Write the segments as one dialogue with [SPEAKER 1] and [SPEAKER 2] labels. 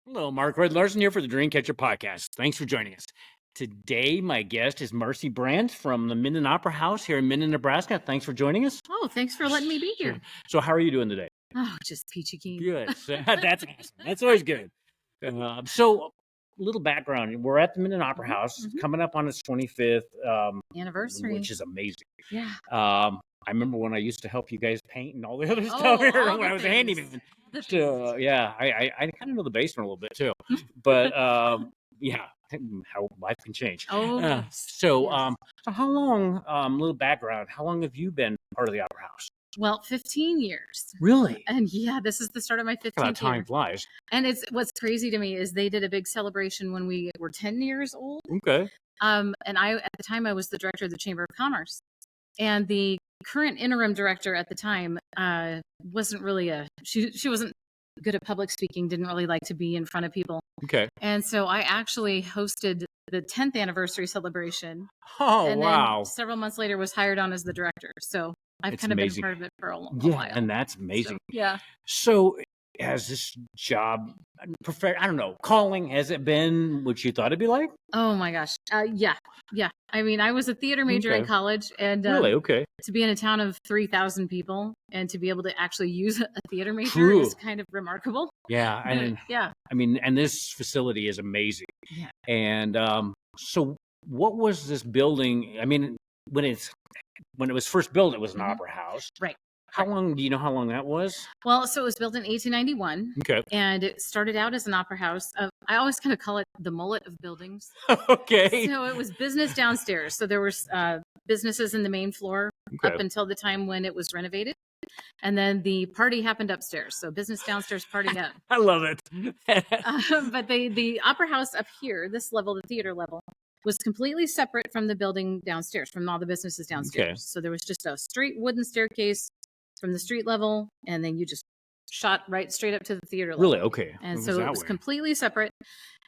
[SPEAKER 1] Hello, Mark Red Larson here for the Dreamcatcher podcast. Thanks for joining us. Today, my guest is Marcy Brandt from the Minden Opera House here in Minden, Nebraska. Thanks for joining us.
[SPEAKER 2] Oh, thanks for letting me be
[SPEAKER 1] Sure.
[SPEAKER 2] here.
[SPEAKER 1] So, how are you doing today?
[SPEAKER 2] Oh, just peachy keen.
[SPEAKER 1] Good. That's awesome. That's always good. So, little background. We're at the Minden Opera House coming up on its 25th
[SPEAKER 2] Anniversary.
[SPEAKER 1] which is amazing.
[SPEAKER 2] Yeah.
[SPEAKER 1] I remember when I used to help you guys paint and all the other stuff here
[SPEAKER 2] all
[SPEAKER 1] when
[SPEAKER 2] the
[SPEAKER 1] I was a
[SPEAKER 2] things.
[SPEAKER 1] handyman.
[SPEAKER 2] The
[SPEAKER 1] So yeah, I kind of know the basement a little bit too, but yeah, how life can change.
[SPEAKER 2] Oh, yes.
[SPEAKER 1] So
[SPEAKER 2] Yes.
[SPEAKER 1] so how long? Little background. How long have you been part of the Opera House?
[SPEAKER 2] Well, 15 years.
[SPEAKER 1] Really?
[SPEAKER 2] And yeah, this is the start of my
[SPEAKER 1] How
[SPEAKER 2] 15th
[SPEAKER 1] time
[SPEAKER 2] year.
[SPEAKER 1] flies.
[SPEAKER 2] And what's crazy to me is they did a big celebration when we were 10 years old.
[SPEAKER 1] Okay.
[SPEAKER 2] And at the time I was the director of the Chamber of Commerce. And the current interim director at the time wasn't really she wasn't good at public speaking, didn't really like to be in front of people.
[SPEAKER 1] Okay.
[SPEAKER 2] And so I actually hosted the 10th anniversary celebration.
[SPEAKER 1] Oh,
[SPEAKER 2] and
[SPEAKER 1] wow.
[SPEAKER 2] then several months later was hired on as the director. So I've
[SPEAKER 1] It's
[SPEAKER 2] kind of
[SPEAKER 1] amazing.
[SPEAKER 2] been part of it for a
[SPEAKER 1] Yeah,
[SPEAKER 2] while.
[SPEAKER 1] and that's amazing.
[SPEAKER 2] So, yeah.
[SPEAKER 1] So has this job, I don't know, calling, has it been what you thought it'd be like?
[SPEAKER 2] Oh my gosh. Yeah. I mean, I was a theater major in
[SPEAKER 1] Okay.
[SPEAKER 2] college, and
[SPEAKER 1] Really? Okay.
[SPEAKER 2] to be in a town of 3,000 people and to be able to actually use a theater major
[SPEAKER 1] True.
[SPEAKER 2] is kind of remarkable.
[SPEAKER 1] Yeah, and
[SPEAKER 2] Yeah.
[SPEAKER 1] I mean, and this facility is amazing.
[SPEAKER 2] Yeah.
[SPEAKER 1] And so what was this building? I mean, when it was first built, it was an opera house.
[SPEAKER 2] Right.
[SPEAKER 1] How long, do you know how long that was?
[SPEAKER 2] Well, so it was built in 1891.
[SPEAKER 1] Okay.
[SPEAKER 2] And it started out as an opera house. I always kind of call it the mullet of buildings.
[SPEAKER 1] Okay.
[SPEAKER 2] So it was business downstairs. So there were businesses in the main floor up until the time when it was renovated. And then the party happened upstairs. So business downstairs, party up.
[SPEAKER 1] I love it.
[SPEAKER 2] But the opera house up here, this level, the theater level, was completely separate from the building downstairs, from all the businesses downstairs.
[SPEAKER 1] Okay.
[SPEAKER 2] So there was just a straight wooden staircase from the street level, and then you just shot right straight up to the theater level.
[SPEAKER 1] Really? Okay.
[SPEAKER 2] And so it was completely separate.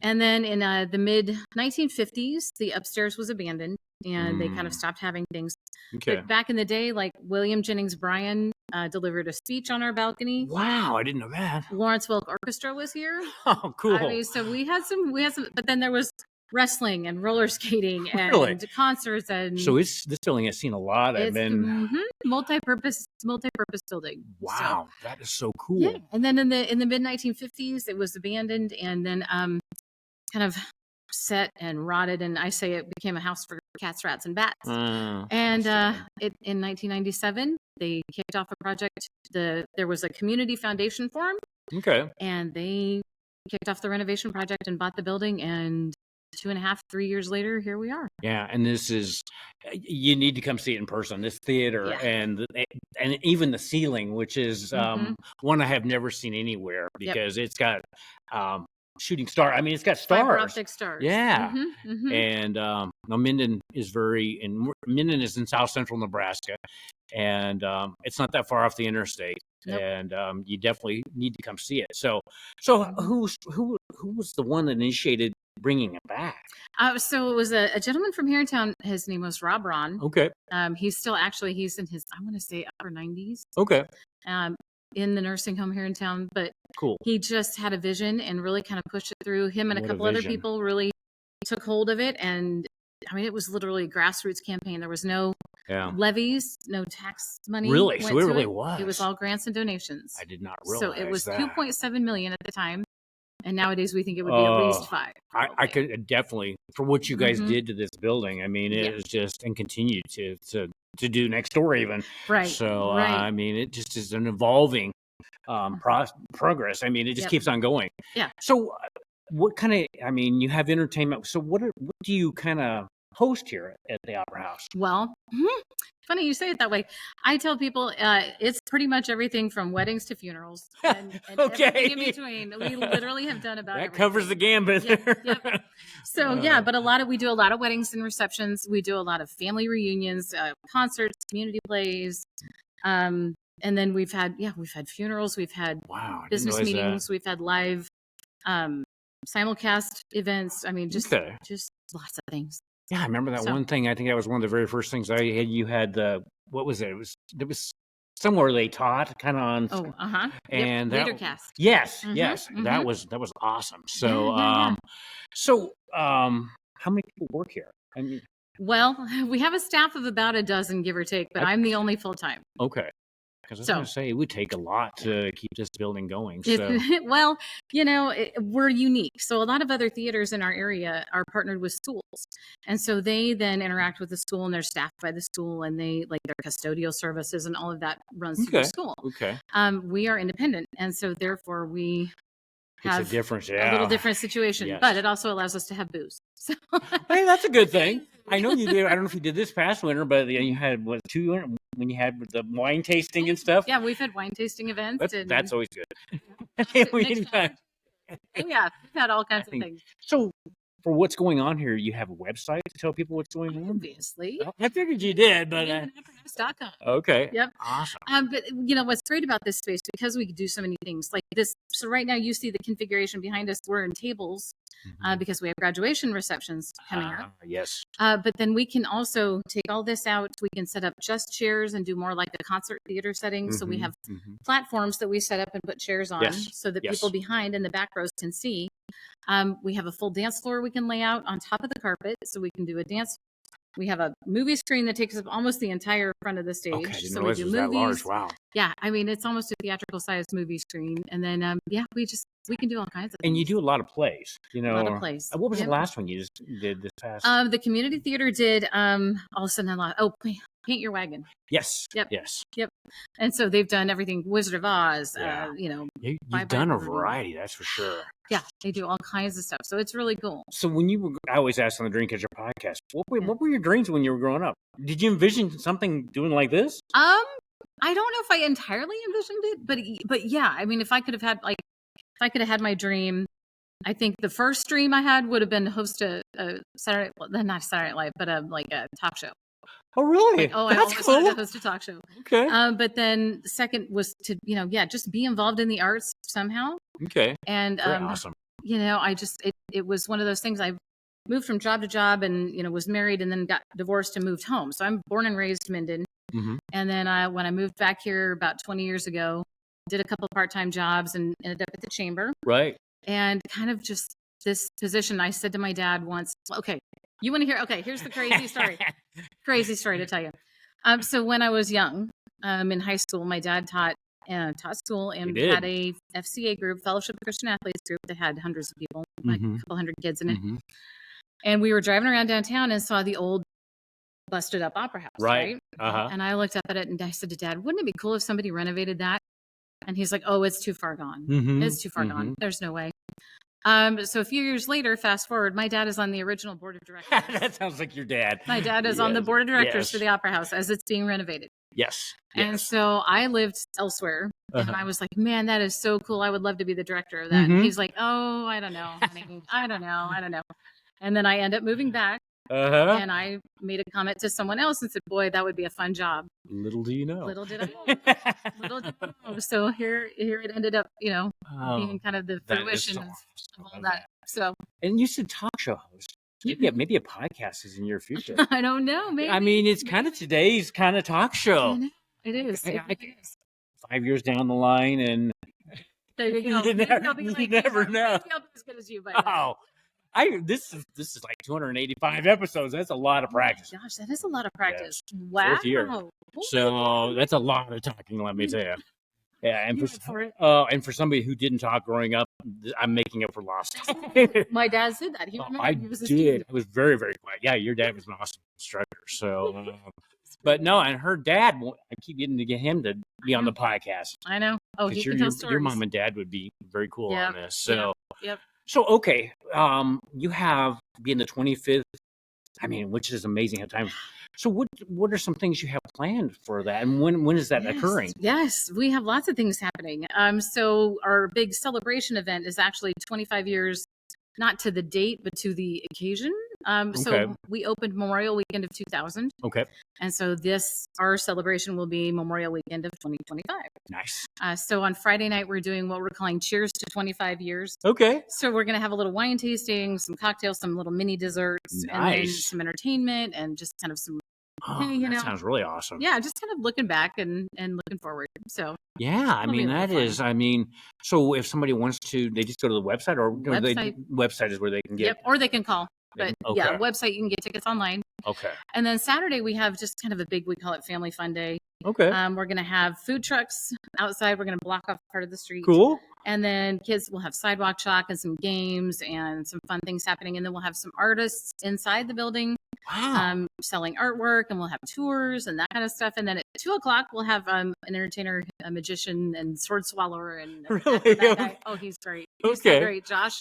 [SPEAKER 2] And then in the mid 1950s, the upstairs was abandoned, and they kind of stopped having things.
[SPEAKER 1] Okay.
[SPEAKER 2] But back in the day, like William Jennings Bryan delivered a speech on our balcony.
[SPEAKER 1] Wow, I didn't know that.
[SPEAKER 2] Lawrence Welk Orchestra was here.
[SPEAKER 1] Oh, cool.
[SPEAKER 2] I mean, so we had some, but then there was wrestling and roller skating and
[SPEAKER 1] Really?
[SPEAKER 2] concerts, and
[SPEAKER 1] So this building has seen a lot.
[SPEAKER 2] it's multi-purpose building.
[SPEAKER 1] Wow, that is so cool.
[SPEAKER 2] Yeah. And then in the mid 1950s, it was abandoned and then kind of set and rotted, and I say it became a house for cats, rats, and bats. And in 1997, they kicked off a project. There was a community foundation formed.
[SPEAKER 1] Okay.
[SPEAKER 2] And they kicked off the renovation project and bought the building, and 2.5, 3 years later, here we are.
[SPEAKER 1] Yeah, and this is, you need to come see it in person. This theater and even the ceiling, which is one I have never seen anywhere because it's got shooting star. I mean, it's got stars.
[SPEAKER 2] Fiber optic stars.
[SPEAKER 1] Yeah. And now Minden is Minden is in south central Nebraska, and it's not that far off the interstate. Nope. And you definitely need to come see it. So who was the one that initiated bringing it back?
[SPEAKER 2] So it was a gentleman from here in town. His name was Rob Ron.
[SPEAKER 1] Okay.
[SPEAKER 2] He's in his, I want to say, upper 90s.
[SPEAKER 1] Okay.
[SPEAKER 2] In the nursing home here in town, but
[SPEAKER 1] cool.
[SPEAKER 2] He just had a vision and really kind of pushed it through. Him and a couple other people really took hold of it, and I mean, it was literally a grassroots campaign. There was no levies, no tax money.
[SPEAKER 1] Really? So it really was.
[SPEAKER 2] It was all grants and donations.
[SPEAKER 1] I did not realize
[SPEAKER 2] So it was
[SPEAKER 1] that.
[SPEAKER 2] $2.7 million at the time. And nowadays we think it would be at least $5 million.
[SPEAKER 1] I could definitely, for what you guys did to this building. I mean, it is just, and continue to do next door even.
[SPEAKER 2] Right.
[SPEAKER 1] So, I mean, it just is an evolving progress. I mean, it just keeps on going.
[SPEAKER 2] Yeah.
[SPEAKER 1] So what kind of, I mean, you have entertainment. So what do you kind of host here at the Opera House?
[SPEAKER 2] Well, funny you say it that way. I tell people it's pretty much everything from weddings to funerals and everything in between. We literally have done about everything.
[SPEAKER 1] Covers the gambit.
[SPEAKER 2] Yep. So but we do a lot of weddings and receptions. We do a lot of family reunions, concerts, community plays. And then we've had funerals, we've had business meetings, we've had live simulcast events. I mean, just lots of things.
[SPEAKER 1] Yeah, I remember that one thing. I think that was one of the very first things I had. You had what was it? It was somewhere they taught kind of on.
[SPEAKER 2] Oh,
[SPEAKER 1] And
[SPEAKER 2] Yep. Leader cast.
[SPEAKER 1] yes,
[SPEAKER 2] Mhm,
[SPEAKER 1] yes,
[SPEAKER 2] mhm.
[SPEAKER 1] that was awesome. So,
[SPEAKER 2] Yeah.
[SPEAKER 1] how many people work here? I mean,
[SPEAKER 2] Well, we have a staff of about a dozen, give or take, but I'm the only full time.
[SPEAKER 1] okay. Because I was
[SPEAKER 2] So
[SPEAKER 1] going to say it would take a lot to keep this building going. So,
[SPEAKER 2] well, we're unique. So a lot of other theaters in our area are partnered with schools, and so they then interact with the school, and they're staffed by the school, and they like their custodial services and all of that runs through the school.
[SPEAKER 1] Okay.
[SPEAKER 2] We are independent, and so therefore we
[SPEAKER 1] It's a
[SPEAKER 2] have
[SPEAKER 1] difference,
[SPEAKER 2] a little
[SPEAKER 1] yeah.
[SPEAKER 2] different situation,
[SPEAKER 1] Yes.
[SPEAKER 2] but it also allows us to have booze. So
[SPEAKER 1] Hey, that's a good thing. I know you did. I don't know if you did this past winter, but you had what 2 when you had the wine tasting and stuff.
[SPEAKER 2] yeah, we've had wine tasting events.
[SPEAKER 1] That's always good.
[SPEAKER 2] Oh yeah, we've had all kinds of things.
[SPEAKER 1] So, for what's going on here, you have a website to tell people what's going on?
[SPEAKER 2] Obviously.
[SPEAKER 1] Well, I figured you did, but
[SPEAKER 2] MindenOperaHouse.com.
[SPEAKER 1] okay.
[SPEAKER 2] Yep.
[SPEAKER 1] Awesome.
[SPEAKER 2] But what's great about this space, because we can do so many things like this. So right now you see the configuration behind us. We're in tables because we have graduation receptions coming up.
[SPEAKER 1] Yes.
[SPEAKER 2] But then we can also take all this out. We can set up just chairs and do more like a concert theater setting. So we have platforms that we set up and put chairs on so that people behind in the back rows can see. We have a full dance floor we can lay out on top of the carpet, so we can do a dance. We have a movie screen that takes up almost the entire front of the stage.
[SPEAKER 1] Okay,
[SPEAKER 2] so we do movies.
[SPEAKER 1] That large. Wow.
[SPEAKER 2] Yeah, I mean it's almost a theatrical sized movie screen, and then we can do all kinds of things.
[SPEAKER 1] And you do a lot of plays,
[SPEAKER 2] A lot of plays.
[SPEAKER 1] What was the last one you just did this past?
[SPEAKER 2] The community theater did all of a sudden a lot. Oh, Paint Your Wagon.
[SPEAKER 1] Yes.
[SPEAKER 2] Yep.
[SPEAKER 1] Yes.
[SPEAKER 2] Yep. And so they've done everything. Wizard of Oz.
[SPEAKER 1] Yeah.
[SPEAKER 2] You've
[SPEAKER 1] done a variety, that's for sure.
[SPEAKER 2] Yeah, they do all kinds of stuff. So it's really cool.
[SPEAKER 1] So when I always ask on the Dreamcatcher podcast, what were your dreams when you were growing up? Did you envision something doing like this?
[SPEAKER 2] I don't know if I entirely envisioned it, but yeah, I mean, if I could have had my dream, I think the first dream I had would have been to host a Saturday, well, not Saturday Night Live, but like a talk show.
[SPEAKER 1] Oh, really?
[SPEAKER 2] I always wanted to host a talk show.
[SPEAKER 1] Okay.
[SPEAKER 2] But then the second was to, just be involved in the arts somehow.
[SPEAKER 1] Okay.
[SPEAKER 2] And,
[SPEAKER 1] awesome.
[SPEAKER 2] It was one of those things. I moved from job to job and, was married and then got divorced and moved home. So I'm born and raised Minden. And then when I moved back here about 20 years ago, did a couple of part-time jobs and ended up at the chamber.
[SPEAKER 1] Right.
[SPEAKER 2] And kind of just this position, I said to my dad once, okay, you want to hear? Okay, here's the crazy story. Crazy story to tell you. So when I was young, in high school, my dad taught school and had a FCA group, Fellowship of Christian Athletes group, that had hundreds of people, like a couple hundred kids in it. And we were driving around downtown and saw the old busted up Opera House. Right. And I looked up at it and I said to Dad, wouldn't it be cool if somebody renovated that? And he's like, oh, it's too far gone. It's too far gone. There's no way. So a few years later, fast forward, my dad is on the original board of directors.
[SPEAKER 1] That sounds like your dad.
[SPEAKER 2] My dad is on the board of directors for the Opera House as it's being renovated.
[SPEAKER 1] Yes.
[SPEAKER 2] And so I lived elsewhere and I was like, man, that is so cool. I would love to be the director of that. And he's like, oh, I don't know. I don't know. And then I end up moving back. And I made a comment to someone else and said, boy, that would be a fun job.
[SPEAKER 1] Little do you know.
[SPEAKER 2] Little did I know. So here it ended up, being kind of the fruition of all that. So.
[SPEAKER 1] And you said talk show host. Maybe a podcast is in your future.
[SPEAKER 2] I don't know. Maybe.
[SPEAKER 1] I mean, it's kind of today's kind of talk show.
[SPEAKER 2] It is.
[SPEAKER 1] 5 years down the line, and
[SPEAKER 2] there you go.
[SPEAKER 1] You never know.
[SPEAKER 2] Maybe I'll be as good as you by now.
[SPEAKER 1] This is like 285 episodes. That's a lot of practice.
[SPEAKER 2] Oh gosh, that is a lot of practice.
[SPEAKER 1] Yes.
[SPEAKER 2] Wow.
[SPEAKER 1] 4th year. So that's a lot of talking, let me tell you. Yeah, and for somebody who didn't talk growing up, I'm making up for lost time.
[SPEAKER 2] My dad said that. He was
[SPEAKER 1] did. I was very, very quiet. Yeah, your dad was an awesome instructor. So, but no, and her dad, I keep getting to get him to be on the podcast.
[SPEAKER 2] I know. Oh, he can tell stories.
[SPEAKER 1] Your mom and dad would be very cool on this. So,
[SPEAKER 2] yep.
[SPEAKER 1] So, okay, you have being the 25th, I mean, which is amazing how time. So what are some things you have planned for that? And when is that occurring?
[SPEAKER 2] Yes, we have lots of things happening. So our big celebration event is actually 25 years, not to the date, but to the occasion. So we opened Memorial Weekend of 2000.
[SPEAKER 1] Okay.
[SPEAKER 2] And so our celebration will be Memorial Weekend of 2025.
[SPEAKER 1] Nice.
[SPEAKER 2] So on Friday night, we're doing what we're calling Cheers to 25 Years.
[SPEAKER 1] Okay.
[SPEAKER 2] So we're going to have a little wine tasting, some cocktails, some little mini desserts, and then some entertainment and just kind of some
[SPEAKER 1] Oh,
[SPEAKER 2] you
[SPEAKER 1] that
[SPEAKER 2] know,
[SPEAKER 1] sounds really awesome.
[SPEAKER 2] yeah, just kind of looking back and looking forward. So
[SPEAKER 1] Yeah, I
[SPEAKER 2] it'll be
[SPEAKER 1] mean
[SPEAKER 2] a little
[SPEAKER 1] that
[SPEAKER 2] fun.
[SPEAKER 1] is. I mean, so if somebody wants to, they just go to the website, or
[SPEAKER 2] Website.
[SPEAKER 1] website is where they can get.
[SPEAKER 2] Yep, or they can call. But
[SPEAKER 1] Okay.
[SPEAKER 2] yeah, website, you can get tickets online.
[SPEAKER 1] Okay.
[SPEAKER 2] And then Saturday we have just kind of a big, we call it Family Fun Day.
[SPEAKER 1] Okay.
[SPEAKER 2] We're going to have food trucks outside. We're going to block off part of the street.
[SPEAKER 1] Cool.
[SPEAKER 2] And then kids will have sidewalk chalk and some games and some fun things happening. And then we'll have some artists inside the building selling artwork, and we'll have tours and that kind of stuff. And then at 2:00, we'll have an entertainer, a magician, and sword swallower. And
[SPEAKER 1] really?
[SPEAKER 2] Guy. Oh, he's great. He's so great. Josh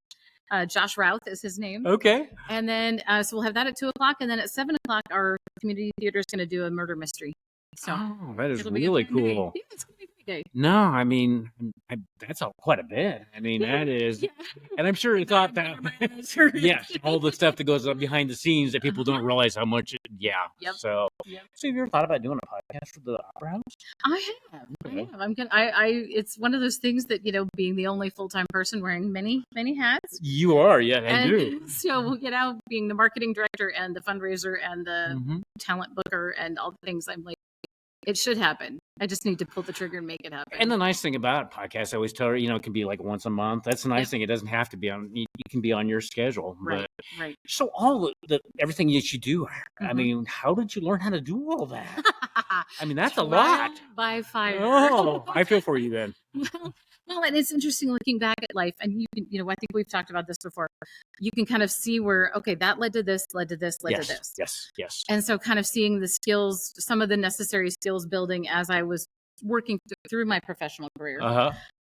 [SPEAKER 2] Routh is his name.
[SPEAKER 1] Okay.
[SPEAKER 2] And then, so we'll have that at 2:00. And then at 7:00, our community theater is going to do a murder mystery. So
[SPEAKER 1] that is really cool.
[SPEAKER 2] Yeah, it's going to be a great day.
[SPEAKER 1] No, I mean, that's quite a bit. I mean, that is, and I'm sure it's not that. Yes, all the stuff that goes on behind the scenes that people don't realize how much.
[SPEAKER 2] Yep.
[SPEAKER 1] So have you ever thought about doing a podcast for the Opera House?
[SPEAKER 2] I have. It's one of those things that, being the only full-time person wearing many hats.
[SPEAKER 1] You are, I do.
[SPEAKER 2] So, being the marketing director and the fundraiser and the talent booker and all the things, I'm like, it should happen. I just need to pull the trigger and make it happen.
[SPEAKER 1] And the nice thing about podcasts, I always tell her, it can be like once a month. That's the nice thing. It doesn't have to be on. You can be on your schedule.
[SPEAKER 2] Right.
[SPEAKER 1] So all everything that you do. I mean, how did you learn how to do all that? I mean, that's a lot.
[SPEAKER 2] By fire.
[SPEAKER 1] Oh, I feel for you then.
[SPEAKER 2] Well, and it's interesting looking back at life, and you can, I think we've talked about this before. You can kind of see where, okay, that led to this, led to this, led to this.
[SPEAKER 1] Yes.
[SPEAKER 2] And so kind of seeing the skills, some of the necessary skills building as I was working through my professional career.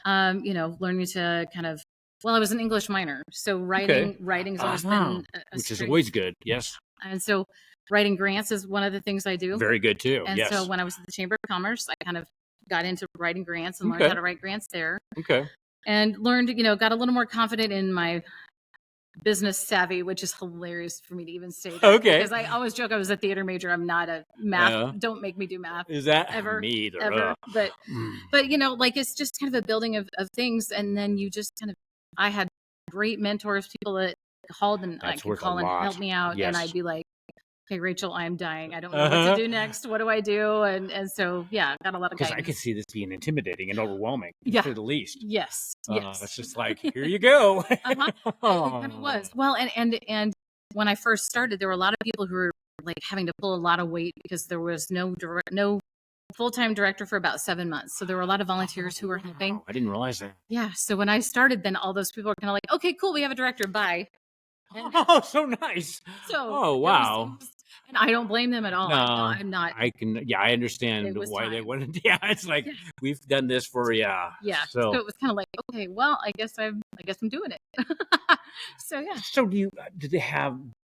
[SPEAKER 2] Learning to kind of, I was an English minor, so writing's always been
[SPEAKER 1] which is always good. Yes.
[SPEAKER 2] And so writing grants is one of the things I do.
[SPEAKER 1] Very good too.
[SPEAKER 2] And so when I was at the Chamber of Commerce, I kind of got into writing grants and learned how to write grants there.
[SPEAKER 1] Okay.
[SPEAKER 2] And learned, got a little more confident in my business savvy, which is hilarious for me to even say that.
[SPEAKER 1] Okay.
[SPEAKER 2] Because I always joke I was a theater major. I'm not a math. Don't make me do math.
[SPEAKER 1] Is that
[SPEAKER 2] ever?
[SPEAKER 1] Me either.
[SPEAKER 2] Ever. But it's just kind of a building of things. And then you just kind of, I had great mentors, people that called and I could call and help me out. Yes. And I'd be like, okay, Rachel, I'm dying. I don't know what to do next. What do I do? And so, got a lot of guidance.
[SPEAKER 1] Because I could see this being intimidating and overwhelming, to the least.
[SPEAKER 2] Yes.
[SPEAKER 1] It's just like, here you go.
[SPEAKER 2] It kind of was. Well, and when I first started, there were a lot of people who were like having to pull a lot of weight because there was no full-time director for about 7 months. So there were a lot of volunteers who were helping.
[SPEAKER 1] I didn't realize that.
[SPEAKER 2] Yeah. So when I started, then all those people were kind of like, okay, cool. We have a director. Bye.
[SPEAKER 1] So nice.
[SPEAKER 2] So,
[SPEAKER 1] wow.
[SPEAKER 2] And I don't blame them at all.
[SPEAKER 1] No,
[SPEAKER 2] I'm not.
[SPEAKER 1] I understand why they wanted. Yeah, it's like we've done this for
[SPEAKER 2] Yeah. So it was kind of like, okay, well, I guess I'm doing it. So yeah.
[SPEAKER 1] So do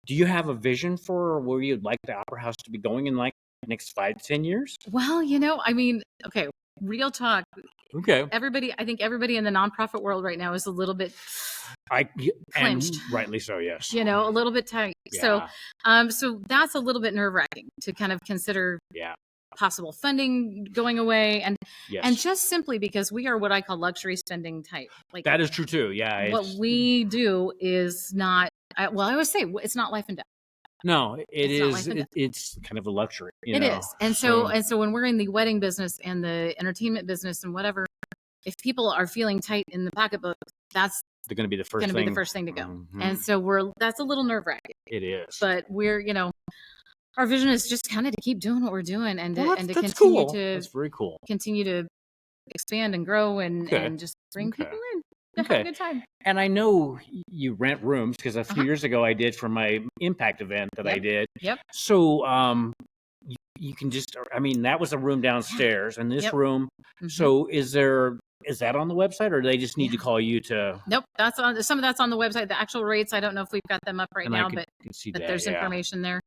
[SPEAKER 1] you have a vision for where you'd like the Opera House to be going in like the next 5 to 10 years?
[SPEAKER 2] Well, okay, real talk.
[SPEAKER 1] Okay.
[SPEAKER 2] I think everybody in the nonprofit world right now is a little bit clinched.
[SPEAKER 1] And rightly so, yes.
[SPEAKER 2] A little bit tight. Yeah. So that's a little bit nerve-wracking to kind of consider possible funding going away and just simply because we are what I call luxury spending type. Like
[SPEAKER 1] that is true too. Yeah.
[SPEAKER 2] What we do is not I always say it's not life and death.
[SPEAKER 1] No, it's kind of a luxury.
[SPEAKER 2] It is. And so when we're in the wedding business and the entertainment business and whatever, if people are feeling tight in the pocketbook,
[SPEAKER 1] they're going to be the first thing
[SPEAKER 2] to go. Mm-hmm. And so that's a little nerve wracking.
[SPEAKER 1] It is.
[SPEAKER 2] But we're, our vision is just kind of to keep doing what we're doing and to continue
[SPEAKER 1] cool.
[SPEAKER 2] to
[SPEAKER 1] that's very cool.
[SPEAKER 2] Continue to expand and grow and just bring people in. Have a good time.
[SPEAKER 1] And I know you rent rooms because a few years ago I did for my impact event that I did.
[SPEAKER 2] Yep.
[SPEAKER 1] So you can just, that was a room downstairs and this room. Mm-hmm. So is that on the website or do they just need to call you to?
[SPEAKER 2] Nope. Some of that's on the website. The actual rates, I don't know if we've got them up right now, but there's information there.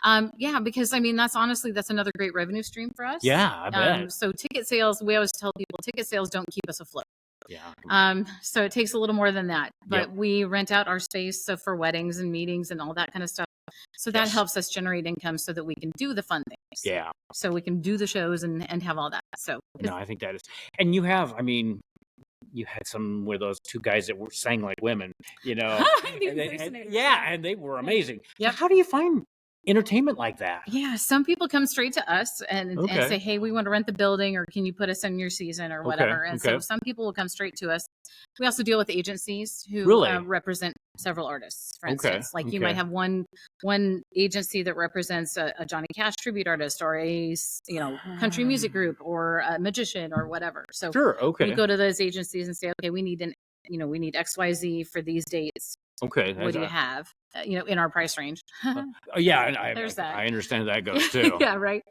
[SPEAKER 2] Because that's another great revenue stream for us.
[SPEAKER 1] Yeah, I bet.
[SPEAKER 2] So ticket sales, we always tell people ticket sales don't keep us afloat.
[SPEAKER 1] Yeah.
[SPEAKER 2] So it takes a little more than that, but we rent out our space for weddings and meetings and all that kind of stuff. So that helps us generate income so that we can do the fun things.
[SPEAKER 1] Yeah.
[SPEAKER 2] So we can do the shows and have all that. So
[SPEAKER 1] no, I think that is, and you have, you had some where those two guys that sang like women, and they were amazing.
[SPEAKER 2] Yeah.
[SPEAKER 1] So how do you find entertainment like that?
[SPEAKER 2] Yeah, some people come straight to us and say, "Hey, we want to rent the building, or can you put us in your season, or whatever." And so some people will come straight to us. We also deal with agencies who represent several artists. For instance, like you might have one agency that represents a Johnny Cash tribute artist, or a country music group, or a magician, or whatever. So we go to those agencies and say, "Okay, we need XYZ for these dates.
[SPEAKER 1] Okay,
[SPEAKER 2] what do you have? In our price range."
[SPEAKER 1] There's that. I understand that goes too.
[SPEAKER 2] Yeah, right.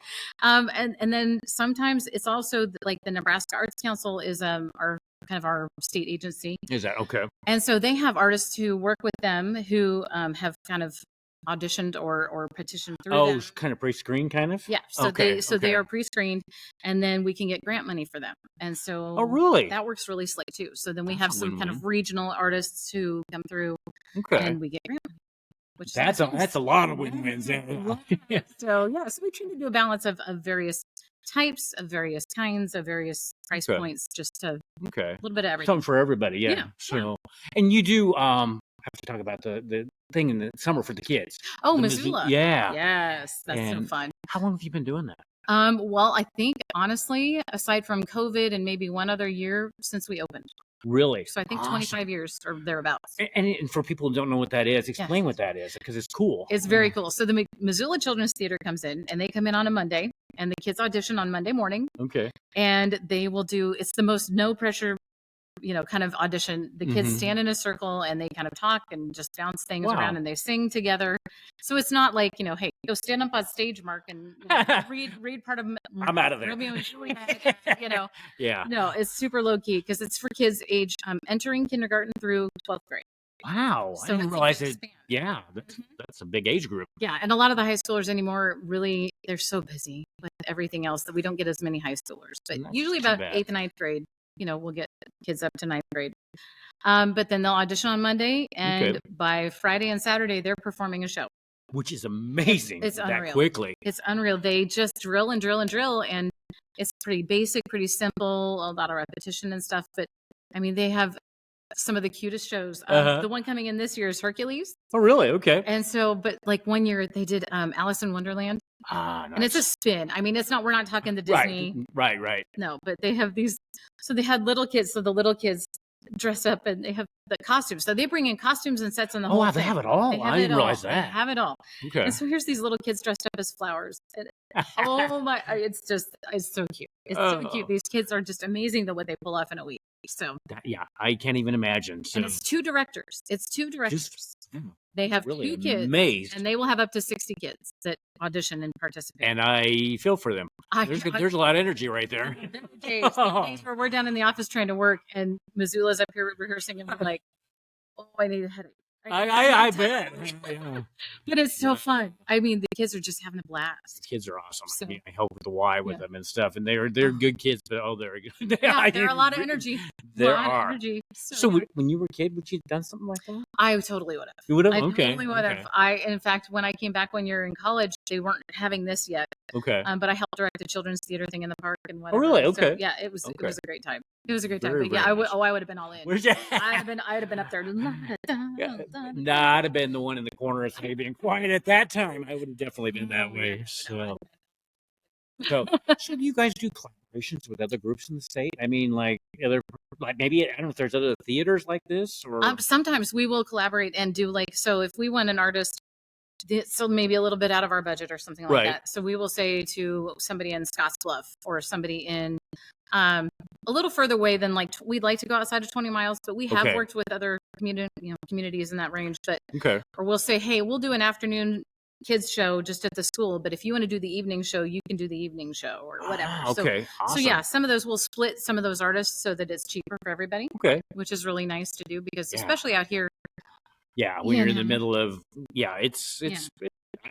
[SPEAKER 2] And then sometimes it's also like the Nebraska Arts Council is our state agency.
[SPEAKER 1] Is that okay?
[SPEAKER 2] And so they have artists who work with them who have kind of auditioned or petitioned through them.
[SPEAKER 1] Kind of pre-screened, kind of.
[SPEAKER 2] Yeah. So they are pre-screened, and then we can get grant money for them. And so
[SPEAKER 1] really,
[SPEAKER 2] that works really slick too. So then we have some kind of regional artists who come through, and we get grant money. Which that's
[SPEAKER 1] a lot of win-wins.
[SPEAKER 2] Yeah. So we try to do a balance of various types, of various kinds, of various price points, just to a little bit of everything.
[SPEAKER 1] Something for everybody, yeah. So, and you do have to talk about the thing in the summer for the kids.
[SPEAKER 2] Oh, Missoula.
[SPEAKER 1] Yeah.
[SPEAKER 2] Yes, that's so fun.
[SPEAKER 1] How long have you been doing that?
[SPEAKER 2] Well, I think honestly, aside from COVID and maybe one other year since we opened.
[SPEAKER 1] Really?
[SPEAKER 2] So I think 25 years or thereabouts.
[SPEAKER 1] And for people who don't know what that is, explain what that is, because it's cool.
[SPEAKER 2] It's very cool. So the Missoula Children's Theater comes in, and they come in on a Monday, and the kids audition on Monday morning.
[SPEAKER 1] Okay.
[SPEAKER 2] And they will it's the most no pressure, kind of audition. The kids stand in a circle and they kind of talk and just bounce things around, and they sing together. So it's not like, hey, go stand up on stage, Mark, and read part of
[SPEAKER 1] I'm out of there.
[SPEAKER 2] Romeo and Juliet,
[SPEAKER 1] Yeah.
[SPEAKER 2] No, it's super low key because it's for kids age entering kindergarten through 12th grade.
[SPEAKER 1] Wow. So I didn't realize it. Yeah. That's a big age group.
[SPEAKER 2] Yeah. And a lot of the high schoolers anymore, really, they're so busy with everything else that we don't get as many high schoolers. But usually about 8th and 9th grade, we'll get kids up to 9th grade. But then they'll audition on Monday, and by Friday and Saturday, they're performing a show.
[SPEAKER 1] Which is amazing.
[SPEAKER 2] It's unreal.
[SPEAKER 1] That quickly.
[SPEAKER 2] It's unreal. They just drill and drill and drill, and it's pretty basic, pretty simple, a lot of repetition and stuff. But I mean, they have some of the cutest shows. The one coming in this year is Hercules.
[SPEAKER 1] Oh, really? Okay.
[SPEAKER 2] And so, but like one year they did Alice in Wonderland.
[SPEAKER 1] Nice.
[SPEAKER 2] And it's a spin. I mean, we're not talking the Disney.
[SPEAKER 1] Right.
[SPEAKER 2] No, but they have these. So they had little kids. So the little kids dress up and they have the costumes. So they bring in costumes and sets in the whole thing.
[SPEAKER 1] They have it all. I didn't realize that.
[SPEAKER 2] They have it all.
[SPEAKER 1] Okay.
[SPEAKER 2] And so here's these little kids dressed up as flowers. And, oh my, it's so cute. It's so cute. These kids are just amazing what they pull off in a week. So
[SPEAKER 1] I can't even imagine. So.
[SPEAKER 2] And it's two directors. They have
[SPEAKER 1] really
[SPEAKER 2] 2 kids,
[SPEAKER 1] amazed.
[SPEAKER 2] And they will have up to 60 kids that audition and participate.
[SPEAKER 1] And I feel for them. There's a lot of energy right there.
[SPEAKER 2] Days where we're down in the office trying to work, and Missoula's up here rehearsing, and we're like, "Oh, I need a headache."
[SPEAKER 1] I bet.
[SPEAKER 2] But it's so fun. I mean, the kids are just having a blast.
[SPEAKER 1] The kids are awesome. So, I help with the Y with them and stuff, and they're good kids. But they're good.
[SPEAKER 2] Yeah, they're a lot of energy.
[SPEAKER 1] There are.
[SPEAKER 2] Energy.
[SPEAKER 1] So when you were a kid, would you have done something like that?
[SPEAKER 2] I totally would have.
[SPEAKER 1] You would have?
[SPEAKER 2] I
[SPEAKER 1] Okay.
[SPEAKER 2] totally would have. In fact, when I came back one year in college, they weren't having this yet.
[SPEAKER 1] Okay.
[SPEAKER 2] But I helped direct a children's theater thing in the park and whatever.
[SPEAKER 1] Oh, really? Okay.
[SPEAKER 2] So, it was a great time. It was a great time.
[SPEAKER 1] Very,
[SPEAKER 2] But I would have been all in. I'd have been up there.
[SPEAKER 1] I'd have been the one in the corner being quiet at that time. I would have definitely been that way. So you guys do collaborations with other groups in the state? I mean, maybe, I don't know if there's other theaters like this, or
[SPEAKER 2] sometimes we will collaborate and do so if we want an artist, so maybe a little bit out of our budget or something like that. So we will say to somebody in Scottsbluff or somebody in a little further away than we'd like to go outside of 20 miles, but we have worked with other communities in that range. But or we'll say, hey, we'll do an afternoon kids show just at the school, but if you want to do the evening show, you can do the evening show or whatever.
[SPEAKER 1] Awesome.
[SPEAKER 2] So some of those will split some of those artists so that it's cheaper for everybody. Which is really nice to do because especially out here.
[SPEAKER 1] Yeah, when you're in the middle of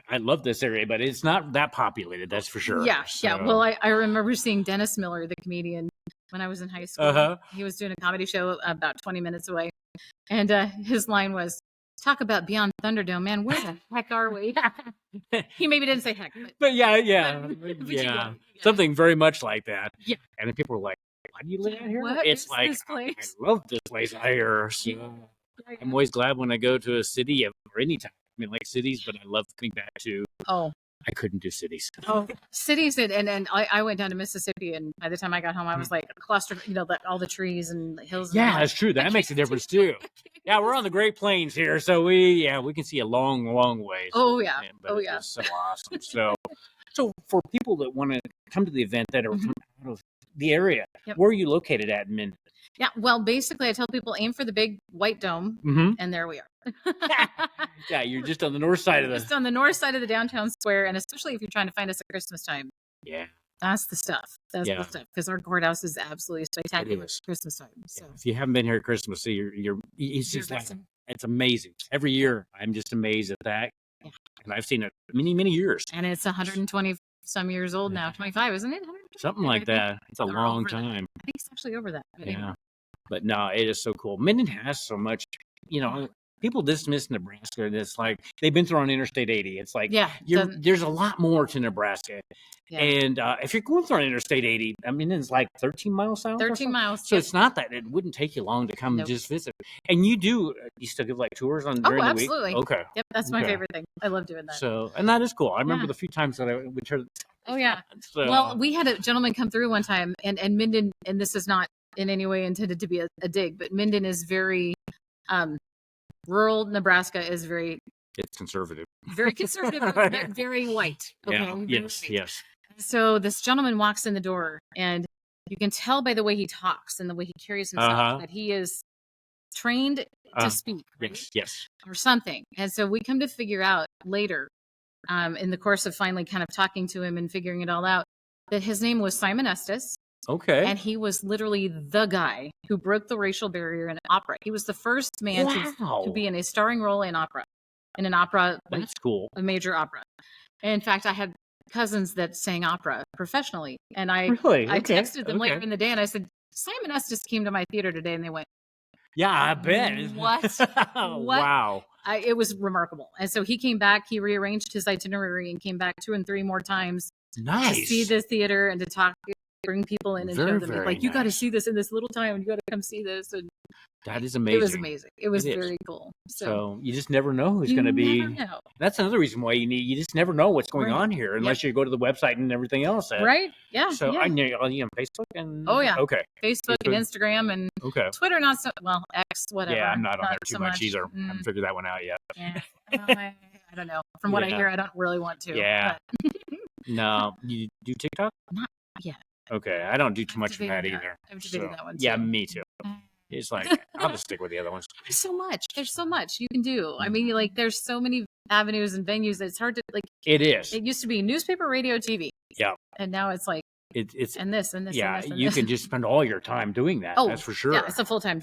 [SPEAKER 1] I love this area, but it's not that populated, that's for sure.
[SPEAKER 2] Yeah. Well, I remember seeing Dennis Miller, the comedian, when I was in high school. He was doing a comedy show about 20 minutes away, and his line was, "Talk about Beyond Thunderdome, man. Where the heck are we?" He maybe didn't say heck,
[SPEAKER 1] but yeah, something very much like that. Yeah, and then people were like, "Why do you live out here?" It's like, this place? I love this place out here. So I'm always glad when I go to a city or any time. mean, like cities, but I love coming back to.
[SPEAKER 2] Oh,
[SPEAKER 1] I couldn't do cities.
[SPEAKER 2] Oh, cities, and I went down to Mississippi, and by the time I got home, I was like clustered, all the trees and the hills. And
[SPEAKER 1] Yeah, that's true. That makes a difference too. Yeah, we're on the Great Plains here, so we can see a long, long ways.
[SPEAKER 2] Oh yeah,
[SPEAKER 1] but it's so awesome. So for people that want to come to the event that are from out of the area, where are you located at in Minden?
[SPEAKER 2] Yeah, well, basically, I tell people aim for the big white dome, and there we are.
[SPEAKER 1] Yeah, you're just on the north side of the.
[SPEAKER 2] Just on the north side of the downtown square, and especially if you're trying to find us at Christmas time.
[SPEAKER 1] Yeah,
[SPEAKER 2] that's the stuff. That's the stuff because our courthouse is absolutely spectacular at Christmas time. So
[SPEAKER 1] if you haven't been here at Christmas, it's just like it's amazing. Every year, I'm just amazed at that, and I've seen it many years.
[SPEAKER 2] And it's 120 some years old now, 25, isn't it?
[SPEAKER 1] Something like that. It's a long time.
[SPEAKER 2] I think it's actually over that.
[SPEAKER 1] But no, it is so cool. Minden has so much, people dismiss Nebraska, and it's like they've been through on Interstate 80. It's like, there's a lot more to Nebraska. Yeah. And if you're going through on Interstate 80, I mean, it's like 13 miles south.
[SPEAKER 2] 13 miles.
[SPEAKER 1] So it's not that it wouldn't take you long to come just visit. And you still give like tours during the week?
[SPEAKER 2] Absolutely.
[SPEAKER 1] Okay.
[SPEAKER 2] Yep, that's my favorite thing. I love doing that.
[SPEAKER 1] So, and that is cool. I remember the few times that I would turn.
[SPEAKER 2] Oh, yeah. Well, we had a gentleman come through one time, and Minden, and this is not in any way intended to be a dig, but Minden is very rural. Nebraska is
[SPEAKER 1] it's conservative.
[SPEAKER 2] Very conservative, but very white. Okay?
[SPEAKER 1] Yeah. Yes.
[SPEAKER 2] So this gentleman walks in the door, and you can tell by the way he talks and the way he carries himself that he is trained to speak. Right?
[SPEAKER 1] Yes.
[SPEAKER 2] Or something. And so we come to figure out later, in the course of finally kind of talking to him and figuring it all out, that his name was Simon Estes.
[SPEAKER 1] Okay.
[SPEAKER 2] And he was literally the guy who broke the racial barrier in opera. He was the first man to be in a starring role in opera. In an opera.
[SPEAKER 1] That's cool.
[SPEAKER 2] A major opera. In fact, I had cousins that sang opera professionally. And I texted them later in the day, and I said, Simon Estes came to my theater today, and they went,
[SPEAKER 1] yeah, I bet.
[SPEAKER 2] What?
[SPEAKER 1] Wow.
[SPEAKER 2] It was remarkable. And so he came back, he rearranged his itinerary and came back 2 and 3 more times to see the theater and to talk, bring people in and show them. Like, you got to see this in this little town. You got to come see this. And
[SPEAKER 1] that is amazing.
[SPEAKER 2] It was amazing. It was very cool.
[SPEAKER 1] So you just never know who's going to be.
[SPEAKER 2] Know.
[SPEAKER 1] That's another reason why you just never know what's going on here unless you go to the website and everything else.
[SPEAKER 2] Right. Yeah.
[SPEAKER 1] So I know on Facebook and.
[SPEAKER 2] Oh, yeah.
[SPEAKER 1] Okay.
[SPEAKER 2] Facebook and Instagram and Twitter, not so well, X, whatever.
[SPEAKER 1] Yeah, I'm not on there too much either. I haven't figured that one out yet.
[SPEAKER 2] Yeah. I don't know. From what I hear, I don't really want to.
[SPEAKER 1] Yeah. No. You do TikTok?
[SPEAKER 2] Not yet.
[SPEAKER 1] Okay. I don't do too much of that either.
[SPEAKER 2] I've debated that one too.
[SPEAKER 1] Yeah, me too. It's like, I'll just stick with the other ones.
[SPEAKER 2] There's so much you can do. I mean, like, there's so many avenues and venues that it's hard to, like.
[SPEAKER 1] It is.
[SPEAKER 2] It used to be newspaper, radio, TV.
[SPEAKER 1] Yeah.
[SPEAKER 2] And now it's like.
[SPEAKER 1] It's
[SPEAKER 2] and this and this.
[SPEAKER 1] Yeah,
[SPEAKER 2] and this and
[SPEAKER 1] you
[SPEAKER 2] this.
[SPEAKER 1] can just spend all your time doing that. That's for sure.
[SPEAKER 2] Yeah, it's a full time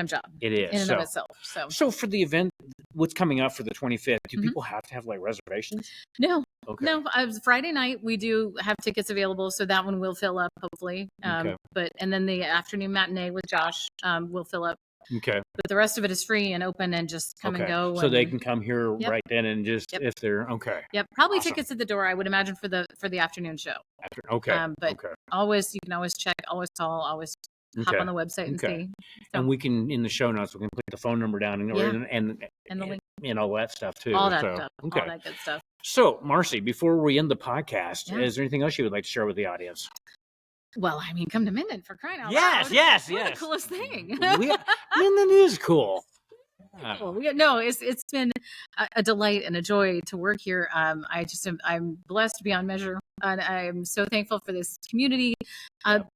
[SPEAKER 2] job.
[SPEAKER 1] It is
[SPEAKER 2] in and of itself.
[SPEAKER 1] So for the event, what's coming up for the 25th? Do people have to have like reservations?
[SPEAKER 2] No.
[SPEAKER 1] Okay.
[SPEAKER 2] No. Friday night we do have tickets available, so that one will fill up hopefully. But and then the afternoon matinee with Josh will fill up.
[SPEAKER 1] Okay.
[SPEAKER 2] But the rest of it is free and open and just come and go.
[SPEAKER 1] So they can come here right then and just if they're Yep.
[SPEAKER 2] Probably tickets at the door, I would imagine, for the afternoon show. But always you can always check, always call, always hop on the website and see. So.
[SPEAKER 1] And we can in the show notes we can put the phone number down and
[SPEAKER 2] the link
[SPEAKER 1] and all that stuff too.
[SPEAKER 2] All that stuff. Okay. All that good stuff.
[SPEAKER 1] So Marcy, before we end the podcast, is there anything else you would like to share with the audience?
[SPEAKER 2] Well, I mean, come to Minden, for crying out loud.
[SPEAKER 1] Yes.
[SPEAKER 2] What the coolest thing.
[SPEAKER 1] Minden is cool.
[SPEAKER 2] It's been a delight and a joy to work here. I'm blessed to be on Measure, and I'm so thankful for this community.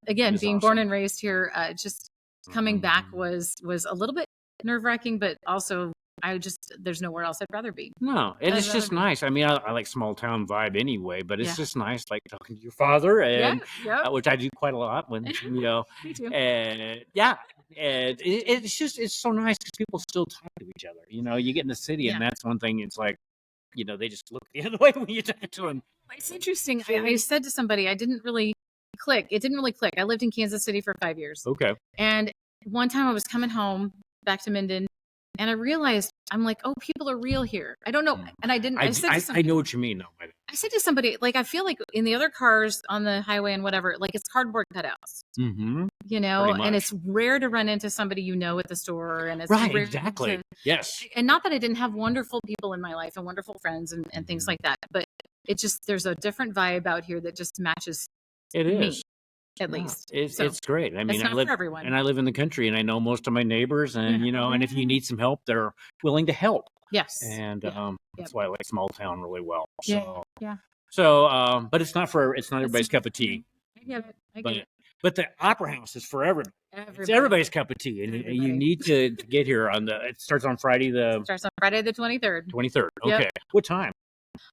[SPEAKER 2] Again, being born and raised here, just coming back was a little bit nerve-wracking, but also there's nowhere else I'd rather be.
[SPEAKER 1] No, it's just nice. I mean, I like small town vibe anyway, but it's just nice, like talking to your father, and which I do quite a lot when
[SPEAKER 2] Me too.
[SPEAKER 1] And it's so nice because people still talk to each other. You get in the city, and that's one thing. It's like, they just look the other way when you talk to them.
[SPEAKER 2] It's interesting. I said to somebody, it didn't really click. I lived in Kansas City for 5 years.
[SPEAKER 1] Okay.
[SPEAKER 2] And one time I was coming home back to Minden. I realized, I'm like, oh, people are real here. I don't know. And I didn't,
[SPEAKER 1] I know what you mean, though.
[SPEAKER 2] I said to somebody, like, I feel like in the other cars on the highway and whatever, like it's cardboard cutouts, you know, and it's rare to run into somebody, you know, at the store. And it's
[SPEAKER 1] right.
[SPEAKER 2] Rare
[SPEAKER 1] Exactly. Yes.
[SPEAKER 2] And not that I didn't have wonderful people in my life and wonderful friends and things like that, but it just, there's a different vibe out here that just matches me, at least.
[SPEAKER 1] It's great. I mean,
[SPEAKER 2] it's not for everyone.
[SPEAKER 1] And I live in the country, and I know most of my neighbors, and you know, and if you need some help, they're willing to help.
[SPEAKER 2] Yes.
[SPEAKER 1] And that's why I like small town really well. So,
[SPEAKER 2] yeah.
[SPEAKER 1] So, but it's not everybody's cup of tea.
[SPEAKER 2] I get it.
[SPEAKER 1] But the Opera House is for everybody. It's everybody's cup of tea, and you need to get here on it starts on Friday the
[SPEAKER 2] 23rd.
[SPEAKER 1] 23rd. Okay. Yep. What time?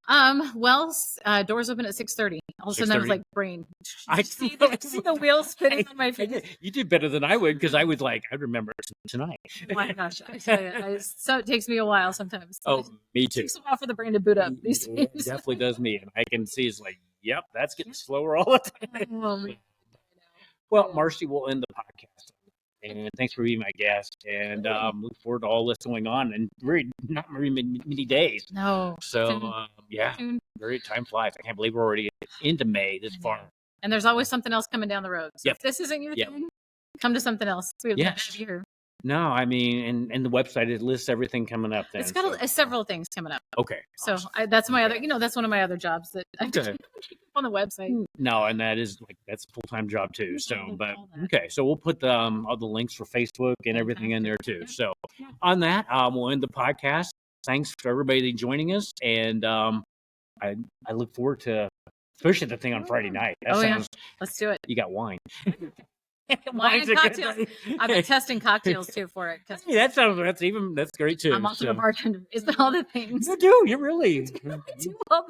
[SPEAKER 2] Doors open at 6:30. All of a sudden, I was like, brain. I see the wheels spinning on my face.
[SPEAKER 1] You did better than I would, because I would remember it tonight.
[SPEAKER 2] Oh my gosh, I tell you, so it takes me a while sometimes.
[SPEAKER 1] Oh, me too.
[SPEAKER 2] It takes a while for the brain to boot up these days.
[SPEAKER 1] It definitely does me, and I can see it's like, yep, that's getting slower all the time. Well, Marcy, we'll end the podcast. And thanks for being my guest. And look forward to all this going on. And not very many days.
[SPEAKER 2] No.
[SPEAKER 1] So, very time flies. I can't believe we're already into May this far.
[SPEAKER 2] And there's always something else coming down the road. So if this isn't your thing, come to something else. We would love to have you here.
[SPEAKER 1] No, I mean, and the website, it lists everything coming up then.
[SPEAKER 2] It's got several things coming up.
[SPEAKER 1] Okay.
[SPEAKER 2] So that's my other, that's one of my other jobs that I do on the website.
[SPEAKER 1] No, and that's a full-time job too. So, but okay. So we'll put all the links for Facebook and everything in there too. So on that, we'll end the podcast. Thanks for everybody joining us. And I look forward to, especially the thing on Friday night.
[SPEAKER 2] Let's do it.
[SPEAKER 1] You got wine.
[SPEAKER 2] Wine and cocktails. I've been testing cocktails too for it.
[SPEAKER 1] That's great too.
[SPEAKER 2] I'm also a bartender. Is all the things
[SPEAKER 1] you do? You really?
[SPEAKER 2] I do all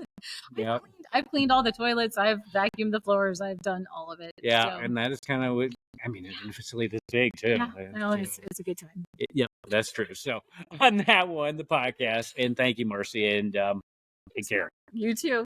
[SPEAKER 2] the. I've cleaned all the toilets. I've vacuumed the floors. I've done all of it.
[SPEAKER 1] Yeah, and that is kind of what I mean. It's a facility this big too.
[SPEAKER 2] Yeah, no, it's a good time.
[SPEAKER 1] Yep, that's true. So on that one, the podcast, and thank you, Marcy, and take care.
[SPEAKER 2] You too.